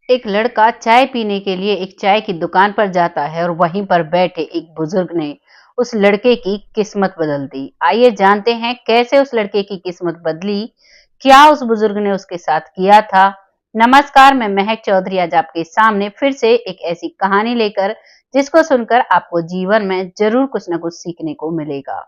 एक लड़का चाय पीने के लिए एक चाय की दुकान पर जाता है और वहीं पर बैठे एक बुजुर्ग ने उस लड़के की किस्मत बदल दी। आइए जानते हैं कैसे उस लड़के की किस्मत बदली, क्या उस बुजुर्ग ने उसके साथ किया था। नमस्कार, मैं महक चौधरी आज आपके सामने फिर से एक ऐसी कहानी लेकर जिसको सुनकर आपको जीवन में जरूर कुछ न कुछ सीखने को मिलेगा।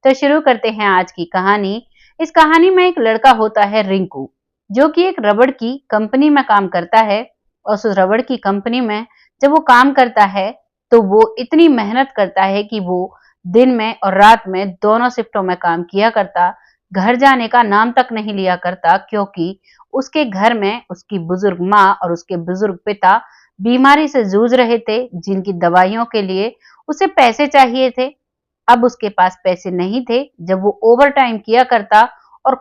तो शुरू करते हैं आज की कहानी। इस कहानी में एक लड़का होता है रिंकू, जो कि एक रबड़ की कंपनी में काम करता है। और उस रबड़ की कंपनी में जब वो काम करता है तो वो इतनी मेहनत करता है कि वो दिन में और रात में दोनों शिफ्टों में काम किया करता। घर जाने का नाम तक नहीं लिया करता, क्योंकि उसके घर में उसकी बुजुर्ग माँ और उसके बुजुर्ग पिता बीमारी से जूझ रहे थे, जिनकी दवाइयों के लिए उसे पैसे चाहिए थे। अब उसके पास पैसे नहीं थे। जब वो ओवर टाइम किया करता और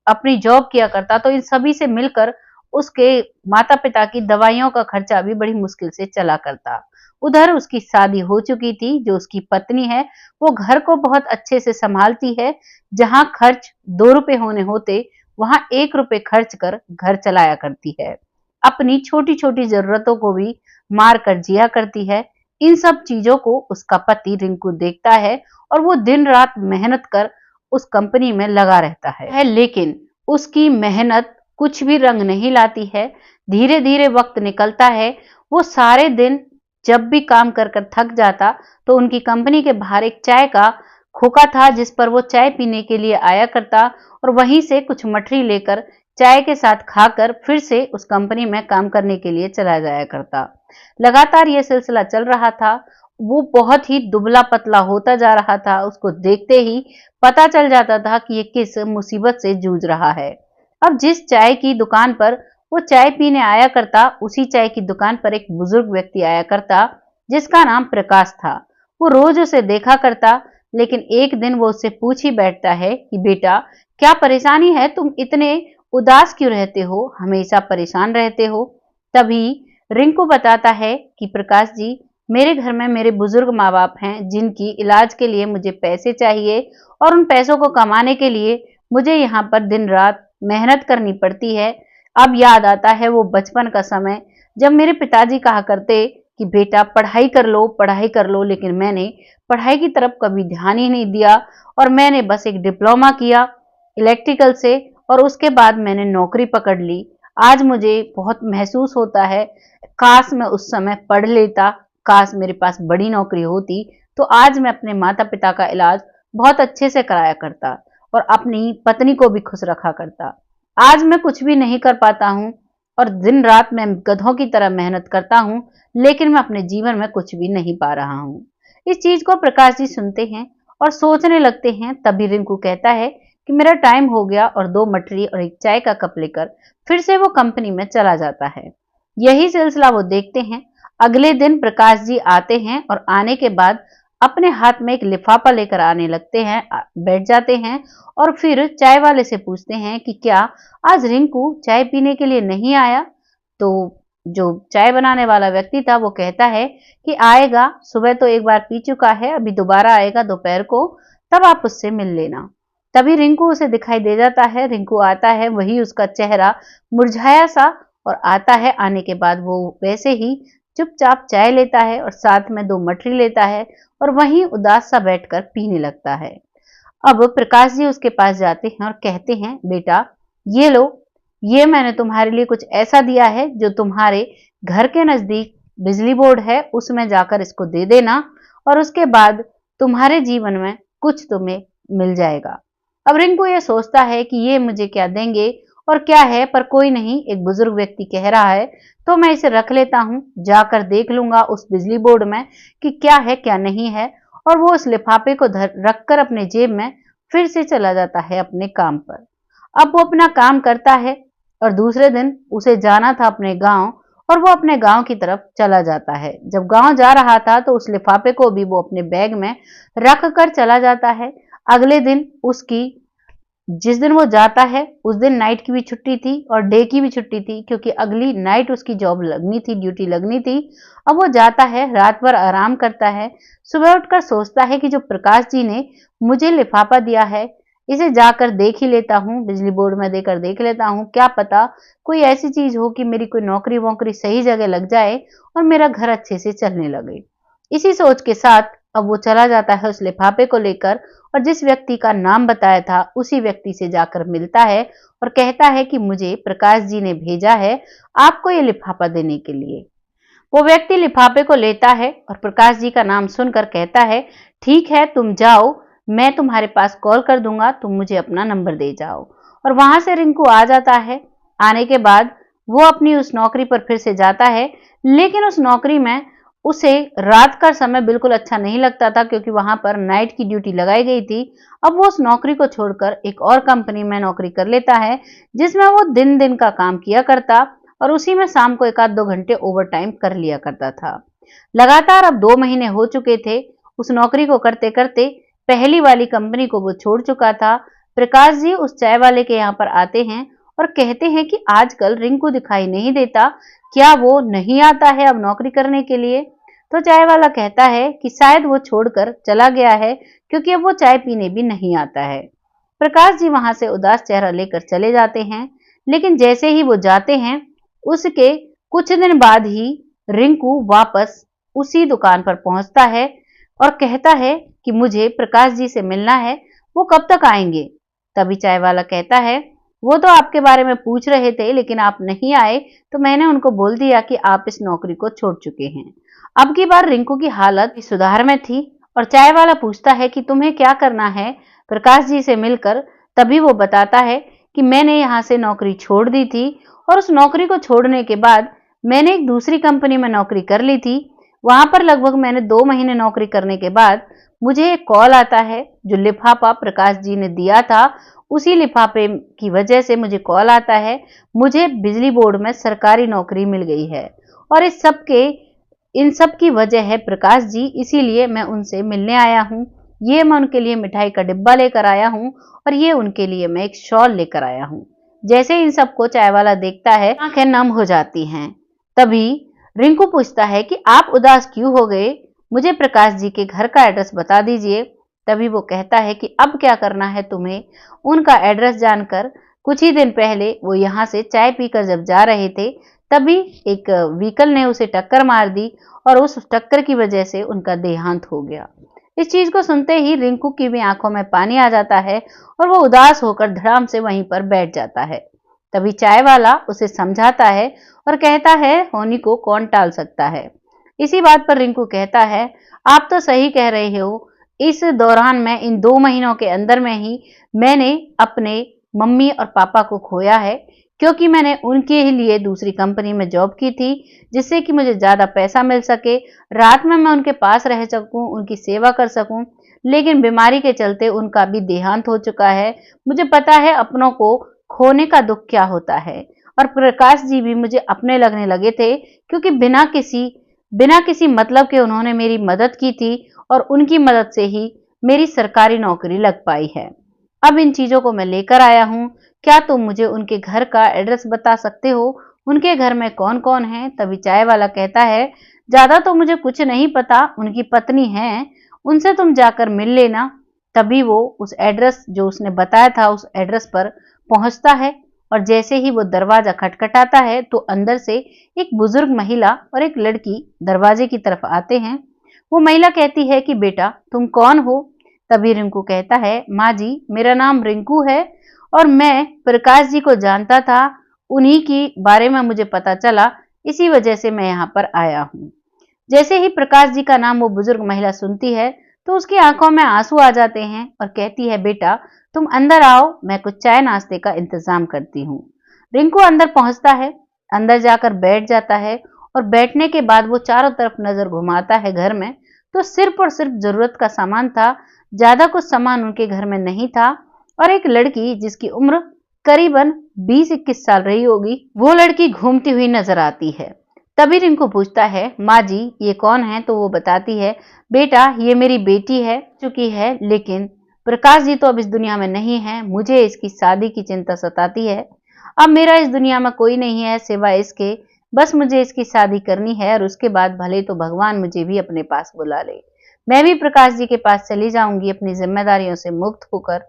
अपनी जॉब किया करता तो इन सभी से मिलकर उसके माता पिता की दवाइयों का खर्चा भी बड़ी मुश्किल से चला करता। उधर उसकी शादी हो चुकी थी। जो उसकी पत्नी है वो घर को बहुत अच्छे से संभालती है। जहां खर्च 2 रुपए होने होते वहां 1 रुपए खर्च कर घर चलाया करती है। अपनी छोटी छोटी जरूरतों को भी मार कर जिया करती है। इन सब चीजों को उसका पति रिंकू देखता है और वो दिन रात मेहनत कर उस कंपनी में लगा रहता है, लेकिन उसकी मेहनत कुछ भी रंग नहीं लाती है। धीरे धीरे वक्त निकलता है। वो सारे दिन जब भी काम कर कर थक जाता तो उनकी कंपनी के बाहर एक चाय का खोखा था, जिस पर वो चाय पीने के लिए आया करता और वहीं से कुछ मठरी लेकर चाय के साथ खाकर फिर से उस कंपनी में काम करने के लिए चला जाया करता। लगातार ये सिलसिला चल रहा था। वो बहुत ही दुबला पतला होता जा रहा था। उसको देखते ही पता चल जाता था कि ये किस मुसीबत से जूझ रहा है। अब जिस चाय की दुकान पर वो चाय पीने आया करता, उसी चाय की दुकान पर एक बुजुर्ग व्यक्ति आया करता, जिसका नाम प्रकाश था। वो रोज उसे देखा करता, लेकिन एक दिन वो उससे पूछ ही बैठता है कि बेटा, क्या परेशानी है? तुम इतने उदास क्यों रहते हो? हमेशा परेशान रहते हो। तभी रिंकू बताता है कि प्रकाश जी, मेरे घर में मेरे बुजुर्ग माँ बाप हैं, जिनकी इलाज के लिए मुझे पैसे चाहिए और उन पैसों को कमाने के लिए मुझे यहाँ पर दिन रात मेहनत करनी पड़ती है। अब याद आता है वो बचपन का समय, जब मेरे पिताजी कहा करते कि बेटा पढ़ाई कर लो, पढ़ाई कर लो, लेकिन मैंने पढ़ाई की तरफ कभी ध्यान ही नहीं दिया और मैंने बस एक डिप्लोमा किया इलेक्ट्रिकल से और उसके बाद मैंने नौकरी पकड़ ली। आज मुझे बहुत महसूस होता है, काश मैं उस समय पढ़ लेता, काश मेरे पास बड़ी नौकरी होती तो आज मैं अपने माता पिता का इलाज बहुत अच्छे से कराया करता और अपनी पत्नी को भी खुश रखा करता। आज मैं कुछ भी नहीं कर पाता हूँ और दिन रात मैं गधों की तरह मेहनत करता हूँ, लेकिन मैं अपने जीवन में कुछ भी नहीं पा रहा हूँ। इस चीज को प्रकाश जी सुनते हैं और सोचने लगते हैं। तभी रिंकू कहता है कि मेरा टाइम हो गया और 2 मठरी और एक चाय का कप लेकर फिर से वो कंपनी में चला जाता है। यही सिलसिला वो देखते हैं। अगले दिन प्रकाश जी आते हैं और आने के बाद अपने हाथ में एक लिफाफा लेकर आने लगते हैं, बैठ जाते हैं और फिर चाय वाले से पूछते हैं कि क्या आज रिंकू चाय पीने के लिए नहीं आया? तो जो चाय बनाने वाला व्यक्ति था वो कहता है कि आएगा, सुबह तो एक बार पी चुका है, अभी दोबारा आएगा दोपहर को, तब आप उससे मिल लेना। तभी रिंकू उसे दिखाई दे जाता है। रिंकू आता है, वही उसका चेहरा मुरझाया सा और आता है। आने के बाद वो वैसे ही चुपचाप चाय लेता है और साथ में 2 मठरी लेता है और वहीं उदास सा बैठकर पीने लगता है। अब प्रकाश जी उसके पास जाते हैं और कहते हैं बेटा, ये लो, ये मैंने तुम्हारे लिए कुछ ऐसा दिया है जो तुम्हारे घर के नजदीक बिजली बोर्ड है, उसमें जाकर इसको दे देना और उसके बाद तुम्हारे जीवन में कुछ तुम्हें मिल जाएगा। अब रिंकू ये सोचता है कि ये मुझे क्या देंगे और क्या है, पर कोई नहीं, एक बुजुर्ग व्यक्ति कह रहा है तो मैं इसे रख लेता हूँ, जाकर देख लूंगा उस बिजली बोर्ड में कि क्या है क्या नहीं है। और वो उस लिफाफे को रखकर अपने जेब में फिर से चला जाता है अपने काम पर। अब वो अपना काम करता है और दूसरे दिन उसे जाना था अपने गांव और वो अपने गांव की तरफ चला जाता है। जब गांव जा रहा था तो उस लिफाफे को भी वो अपने बैग में रख कर चला जाता है। अगले दिन उसकी जिस दिन वो जाता है उस दिन नाइट की भी छुट्टी थी और डे की भी छुट्टी थी, क्योंकि अगली नाइट उसकी जॉब लगनी थी, ड्यूटी लगनी थी। अब वो जाता है, रात भर आराम करता है। सुबह उठकर सोचता है कि जो प्रकाश जी ने मुझे लिफाफा दिया है, इसे जाकर देख ही लेता हूँ, बिजली बोर्ड में देकर देख लेता हूँ, क्या पता कोई ऐसी चीज हो कि मेरी कोई नौकरी वोकरी सही जगह लग जाए और मेरा घर अच्छे से चलने लगे। इसी सोच के साथ अब वो चला जाता है उस लिफाफे को लेकर और जिस व्यक्ति का नाम बताया था उसी व्यक्ति से जाकर मिलता है और कहता है कि मुझे प्रकाश जी ने भेजा है आपको ये लिफाफा देने के लिए। वो व्यक्ति लिफाफे को लेता है और प्रकाश जी का नाम सुनकर कहता है, ठीक है तुम जाओ, मैं तुम्हारे पास कॉल कर दूंगा, तुम मुझे अपना नंबर दे जाओ। और वहां से रिंकू आ जाता है। आने के बाद वो अपनी उस नौकरी पर फिर से जाता है, लेकिन उस नौकरी में उसे रात का समय बिल्कुल अच्छा नहीं लगता था क्योंकि वहां पर नाइट की ड्यूटी लगाई गई थी। अब वो उस नौकरी को छोड़कर एक और कंपनी में नौकरी कर लेता है जिसमें वो दिन दिन का काम किया करता और उसी में शाम को 1-2 घंटे ओवर टाइम कर लिया करता था। लगातार अब 2 महीने हो चुके थे उस नौकरी को करते करते। पहली वाली कंपनी को वो छोड़ चुका था। प्रकाश जी उस चाय वाले के यहाँ पर आते हैं और कहते हैं कि आजकल रिंकू दिखाई नहीं देता, क्या वो नहीं आता है अब नौकरी करने के लिए? तो चाय वाला कहता है कि शायद वो छोड़कर चला गया है क्योंकि अब वो चाय पीने भी नहीं आता है। प्रकाश जी वहां से उदास चेहरा लेकर चले जाते हैं, लेकिन जैसे ही वो जाते हैं उसके कुछ दिन बाद ही रिंकू वापस उसी दुकान पर पहुंचता है और कहता है कि मुझे प्रकाश जी से मिलना है, वो कब तक आएंगे? तभी चाय वाला कहता है, वो तो आपके बारे में पूछ रहे थे लेकिन आप नहीं आए तो मैंने उनको बोल दिया कि आप इस नौकरी को छोड़ चुके हैं। अब की बार रिंकू की हालत सुधार में थी और चाय वाला पूछता है कि तुम्हें क्या करना है प्रकाश जी से मिलकर। तभी वो बताता है कि मैंने यहाँ से नौकरी छोड़ दी थी और उस नौकरी को छोड़ने के बाद मैंने एक दूसरी कंपनी में नौकरी कर ली थी। वहां पर लगभग मैंने 2 महीने नौकरी करने के बाद मुझे एक कॉल आता है, जो लिफाफा प्रकाश जी ने दिया था उसी लिफाफे की वजह से मुझे कॉल आता है, मुझे बिजली बोर्ड में सरकारी नौकरी मिल गई है और इन सब की वजह है प्रकाश जी, इसीलिए मैं उनसे मिलने आया हूँ। ये मैं उनके लिए मिठाई का डिब्बा लेकर आया हूँ और ये उनके लिए मैं एक शॉल लेकर आया हूँ। जैसे इन सबको चाय वाला देखता है, आंखें नम हो जाती हैं। तभी रिंकू पूछता है कि आप उदास क्यों हो गए, मुझे प्रकाश जी के घर का एड्रेस बता दीजिए। तभी वो कहता है कि अब क्या करना है तुम्हें, उनका एड्रेस जानकर। कुछ ही दिन पहले वो यहाँ से चाय पीकर जब जा रहे थे तभी एक व्हीकल ने उसे टक्कर मार दी और उस टक्कर की वजह से उनका देहांत हो गया। इस चीज को सुनते ही रिंकू की भी आंखों में पानी आ जाता है और वो उदास होकर धड़ाम से वहीं पर बैठ जाता है। तभी चाय वाला उसे समझाता है और कहता है होनी को कौन टाल सकता है। इसी बात पर रिंकू कहता है, आप तो सही कह रहे हो, इस दौरान में इन 2 महीनों के अंदर में ही मैंने अपने मम्मी और पापा को खोया है क्योंकि मैंने उनके ही लिए दूसरी कंपनी में जॉब की थी जिससे कि मुझे ज्यादा पैसा मिल सके, रात में मैं उनके पास रह सकूं, उनकी सेवा कर सकूं। लेकिन बीमारी के चलते उनका भी देहांत हो चुका है। मुझे पता है अपनों को खोने का दुख क्या होता है और प्रकाश जी भी मुझे अपने लगने लगे थे क्योंकि बिना किसी मतलब के उन्होंने मेरी मदद की थी और उनकी मदद से ही मेरी सरकारी नौकरी लग पाई है। अब इन चीजों को मैं लेकर आया हूँ, क्या तुम मुझे उनके घर का एड्रेस बता सकते हो, उनके घर में कौन कौन है? तभी चाय वाला कहता है, ज्यादा तो मुझे कुछ नहीं पता, उनकी पत्नी है, उनसे तुम जाकर मिल लेना। तभी वो उस एड्रेस जो उसने बताया था उस एड्रेस पर पहुंचता है और जैसे ही वो दरवाजा खटखटाता है तो अंदर से एक बुजुर्ग महिला और एक लड़की दरवाजे की तरफ आते हैं। वो महिला कहती है कि बेटा तुम कौन हो? तभी रिंकू कहता है, माँ जी मेरा नाम रिंकू है और मैं प्रकाश जी को जानता था, उन्हीं की बारे में मुझे पता चला, इसी वजह से मैं यहाँ पर आया हूँ। जैसे ही प्रकाश जी का नाम वो बुजुर्ग महिला सुनती है तो उसकी आंखों में आंसू आ जाते हैं और कहती है, बेटा तुम अंदर आओ, मैं कुछ चाय नाश्ते का इंतजाम करती हूँ। रिंकू अंदर पहुंचता है, अंदर जाकर बैठ जाता है और बैठने के बाद वो चारों तरफ नजर घुमाता है घर में, तो सिर्फ और सिर्फ जरूरत का सामान था, ज्यादा कुछ सामान उनके घर में नहीं था। और एक लड़की जिसकी उम्र करीबन 20-21 साल रही होगी, वो लड़की घूमती हुई नजर आती है। तभी रिंकू पूछता है, माँ जी ये कौन है? तो वो बताती है, बेटा ये मेरी बेटी है, चुकी है, लेकिन प्रकाश जी तो अब इस दुनिया में नहीं है, मुझे इसकी शादी की चिंता सताती है। अब मेरा इस दुनिया में कोई नहीं है सिवाय इसके, बस मुझे इसकी शादी करनी है और उसके बाद भले तो भगवान मुझे भी अपने पास बुला ले, मैं भी प्रकाश जी के पास चली जाऊंगी अपनी जिम्मेदारियों से मुक्त होकर।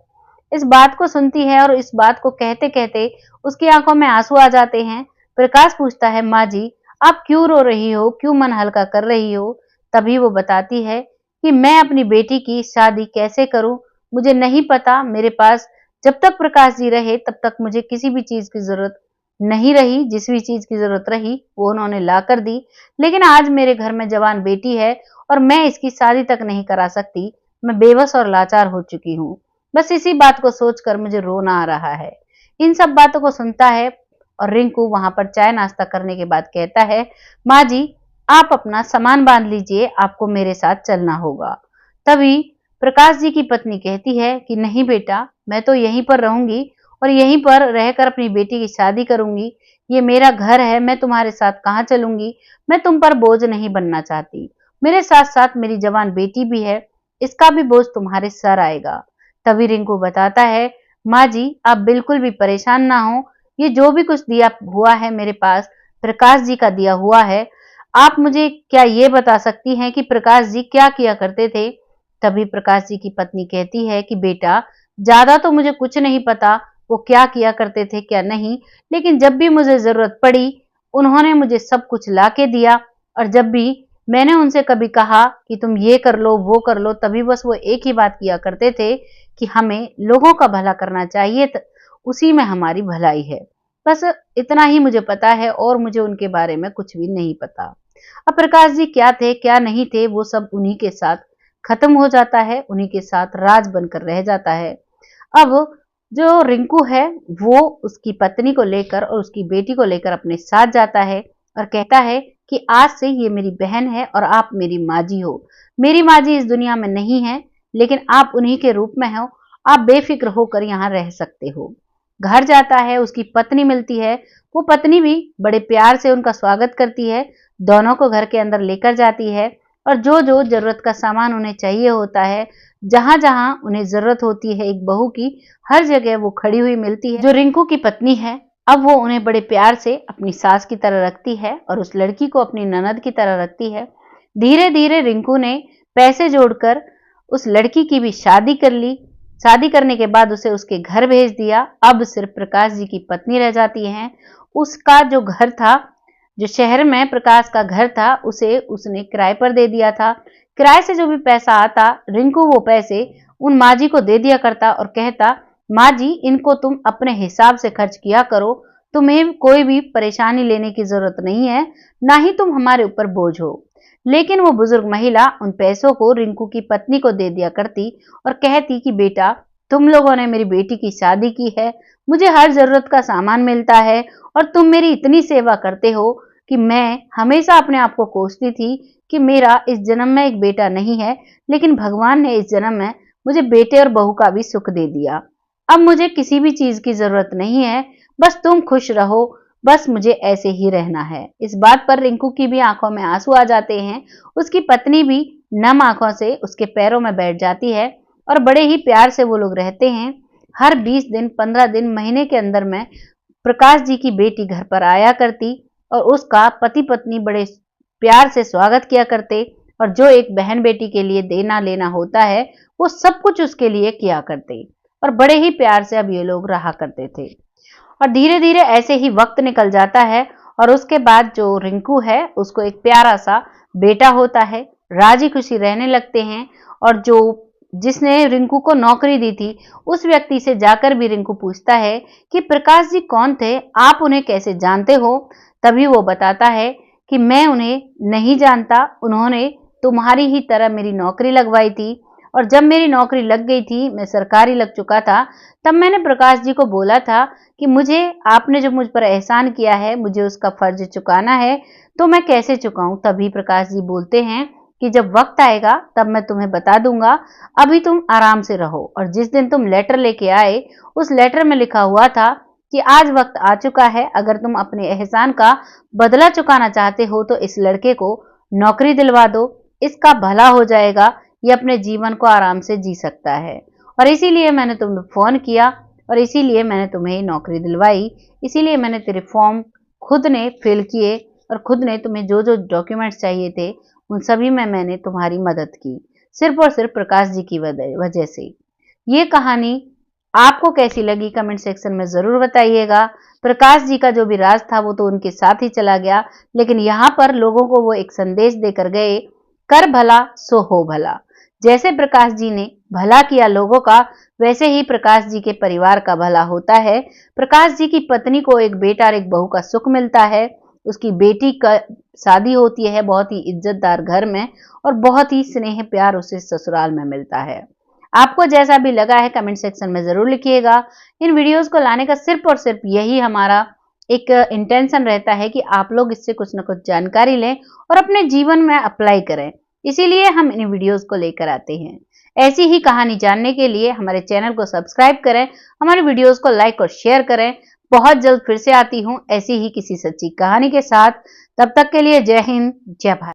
इस बात को सुनती है और इस बात को कहते कहते उसकी आंखों में आंसू आ जाते हैं। प्रकाश पूछता है, माँ जी, आप क्यों रो रही हो, क्यों मन हल्का कर रही हो? तभी वो बताती है कि मैं अपनी बेटी की शादी कैसे करूं, मुझे नहीं पता। मेरे पास जब तक प्रकाश जी रहे तब तक मुझे किसी भी चीज की जरूरत नहीं रही। जिस भी चीज की जरूरत रही वो उन्होंने ला कर दी, लेकिन आज मेरे घर में जवान बेटी है और मैं इसकी शादी तक नहीं करा सकती। मैं बेबस और लाचार हो चुकी हूँ। बस इसी बात को सोचकर मुझे रोना आ रहा है। इन सब बातों को सुनता है और रिंकू वहां पर चाय नाश्ता करने के बाद कहता है, माँ जी, आप अपना सामान बांध लीजिए, आपको मेरे साथ चलना होगा। तभी प्रकाश जी की पत्नी कहती है कि नहीं बेटा, मैं तो यहीं पर रहूंगी और यहीं पर रहकर अपनी बेटी की शादी करूंगी। ये मेरा घर है, मैं तुम्हारे साथ कहाँ चलूंगी? मैं तुम पर बोझ नहीं बनना चाहती। मेरे साथ साथ मेरी जवान बेटी भी है, इसका भी बोझ तुम्हारे सर आएगा। तभी रिंकू बताता है, माँ जी, आप बिल्कुल भी परेशान ना हो। ये जो भी कुछ दिया हुआ है मेरे पास प्रकाश जी का दिया हुआ है। आप मुझे क्या ये बता सकती हैं कि प्रकाश जी क्या किया करते थे? तभी प्रकाश जी की पत्नी कहती है कि बेटा, ज्यादा तो मुझे कुछ नहीं पता वो क्या किया करते थे क्या नहीं, लेकिन जब भी मुझे जरूरत पड़ी उन्होंने मुझे सब कुछ ला के दिया। और जब भी मैंने उनसे कभी कहा कि तुम ये कर लो वो कर लो, तभी बस वो एक ही बात किया करते थे कि हमें लोगों का भला करना चाहिए, उसी में हमारी भलाई है। बस इतना ही मुझे पता है और मुझे उनके बारे में कुछ भी नहीं पता। अब प्रकाश जी क्या थे क्या नहीं थे वो सब उन्हीं के साथ खत्म हो जाता है, उन्हीं के साथ राज बनकर रह जाता है। अब जो रिंकू है वो उसकी पत्नी को लेकर और उसकी बेटी को लेकर अपने साथ जाता है और कहता है कि आज से ये मेरी बहन है और आप मेरी माँ जी हो। मेरी माँ जी इस दुनिया में नहीं है, लेकिन आप उन्हीं के रूप में हो। आप बेफिक्र होकर यहाँ रह सकते हो। घर जाता है, उसकी पत्नी मिलती है। वो पत्नी भी बड़े प्यार से उनका स्वागत करती है, दोनों को घर के अंदर लेकर जाती है और जो जो जरूरत का सामान उन्हें चाहिए होता है, जहां जहां उन्हें जरूरत होती है एक बहू की, हर जगह वो खड़ी हुई मिलती है। जो रिंकू की पत्नी है, अब वो उन्हें बड़े प्यार से अपनी सास की तरह रखती है और उस लड़की को अपनी ननद की तरह रखती है। धीरे धीरे रिंकू ने पैसे जोड़कर उस लड़की की भी शादी कर ली। शादी करने के बाद उसे उसके घर भेज दिया। अब सिर्फ प्रकाश जी की पत्नी रह जाती है। उसका जो घर था, जो शहर में प्रकाश का घर था, उसे उसने किराए पर दे दिया था। किराए से जो भी पैसा आता, रिंकू वो पैसे उन माँ जी को दे दिया करता और कहता, माँ जी, इनको तुम अपने हिसाब से खर्च किया करो, तुम्हें कोई भी परेशानी लेने की जरूरत नहीं है, ना ही तुम हमारे ऊपर बोझ हो। लेकिन वो बुजुर्ग महिला उन पैसों को रिंकू की पत्नी को दे दिया करती और कहती कि बेटा, तुम लोगों ने मेरी बेटी की शादी की है, मुझे हर जरूरत का सामान मिलता है और तुम मेरी इतनी सेवा करते हो कि मैं हमेशा अपने आप को कोसती थी कि मेरा इस जन्म में एक बेटा नहीं है, लेकिन भगवान ने इस जन्म में मुझे बेटे और बहू का भी सुख दे दिया। अब मुझे किसी भी चीज की जरूरत नहीं है, बस तुम खुश रहो, बस मुझे ऐसे ही रहना है। इस बात पर रिंकू की भी आंखों में आंसू आ जाते हैं। उसकी पत्नी भी नम आंखों से उसके पैरों में बैठ जाती है और बड़े ही प्यार से वो लोग रहते हैं। हर 20 दिन 15 दिन महीने के अंदर में प्रकाश जी की बेटी घर पर आया करती और उसका पति पत्नी बड़े प्यार से स्वागत किया करते और जो एक बहन बेटी के लिए देना लेना होता है वो सब कुछ उसके लिए किया करते और बड़े ही प्यार से अब ये लोग रहा करते थे। और धीरे धीरे ऐसे ही वक्त निकल जाता है और उसके बाद जो रिंकू है उसको एक प्यारा सा बेटा होता है। राजी खुशी रहने लगते हैं और जो जिसने रिंकू को नौकरी दी थी उस व्यक्ति से जाकर भी रिंकू पूछता है कि प्रकाश जी कौन थे, आप उन्हें कैसे जानते हो? तभी वो बताता है कि मैं उन्हें नहीं जानता, उन्होंने तुम्हारी ही तरह मेरी नौकरी लगवाई थी और जब मेरी नौकरी लग गई थी, मैं सरकारी लग चुका था, तब मैंने प्रकाश जी को बोला था कि मुझे आपने जो मुझ पर एहसान किया है मुझे उसका फर्ज चुकाना है, तो मैं कैसे चुकाऊं? तभी प्रकाश जी बोलते हैं कि जब वक्त आएगा तब मैं तुम्हें बता दूंगा, अभी तुम आराम से रहो। और जिस दिन तुम लेटर लेके आए उस लेटर में लिखा हुआ था कि आज वक्त आ चुका है, अगर तुम अपने एहसान का बदला चुकाना चाहते हो तो इस लड़के को नौकरी दिलवा दो, इसका भला हो जाएगा, ये अपने जीवन को आराम से जी सकता है। और इसीलिए मैंने तुम्हें फोन किया और इसीलिए मैंने तुम्हें नौकरी दिलवाई, इसीलिए मैंने तेरे फॉर्म खुद ने फिल किए और खुद ने तुम्हें जो जो डॉक्यूमेंट्स चाहिए थे उन सभी में मैंने तुम्हारी मदद की, सिर्फ और सिर्फ प्रकाश जी की वजह से। ये कहानी आपको कैसी लगी कमेंट सेक्शन में जरूर बताइएगा। प्रकाश जी का जो भी राज था वो तो उनके साथ ही चला गया, लेकिन यहाँ पर लोगों को वो एक संदेश देकर गए, कर भला सो हो भला। जैसे प्रकाश जी ने भला किया लोगों का, वैसे ही प्रकाश जी के परिवार का भला होता है। प्रकाश जी की पत्नी को एक बेटा और एक बहू का सुख मिलता है। उसकी बेटी का शादी होती है बहुत ही इज्जतदार घर में, और बहुत ही स्नेह प्यार उसे ससुराल में मिलता है। आपको जैसा भी लगा है कमेंट सेक्शन में जरूर लिखिएगा। इन वीडियोस को लाने का सिर्फ और सिर्फ यही हमारा एक इंटेंशन रहता है कि आप लोग इससे कुछ ना कुछ जानकारी लें और अपने जीवन में अप्लाई करें। इसीलिए हम इन वीडियोस को लेकर आते हैं। ऐसी ही कहानी जानने के लिए हमारे चैनल को सब्सक्राइब करें, हमारे वीडियोस को लाइक और शेयर करें। बहुत जल्द फिर से आती हूँ ऐसी ही किसी सच्ची कहानी के साथ। तब तक के लिए जय हिंद, जय भारत।